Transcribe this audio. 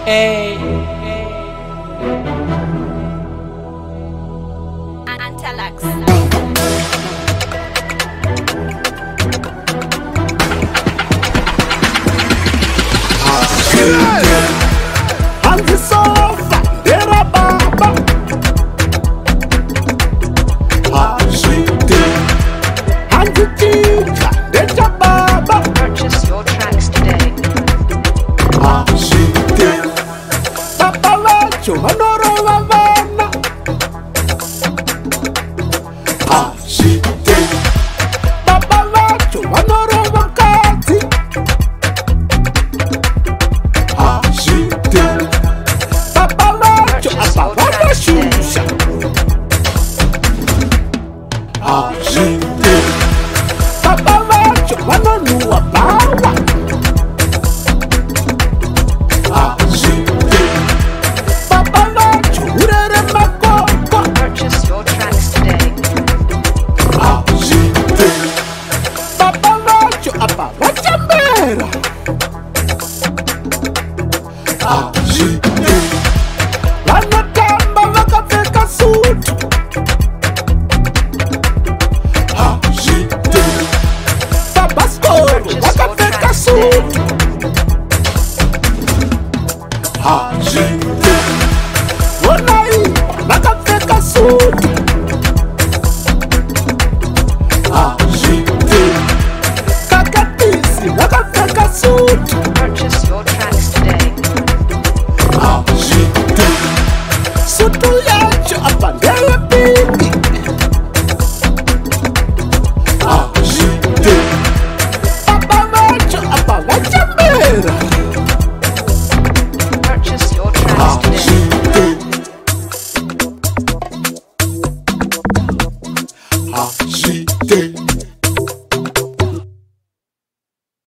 Hey. Antalax. Anzi sofa dera baba Ashite Anzi chicha deja baba Purchase your tracks today. Ashite Papa vacho vanoro vavana Ashite Papa vacho vanoro vakadzi Ashite Papa vacho apa vakashusha Ashite Papa vacho vanonhuhwa bhawa Ashite Papa vacho urere makoko Purchase your tracks today. Ashite Papa vacho apa vachambera Ashite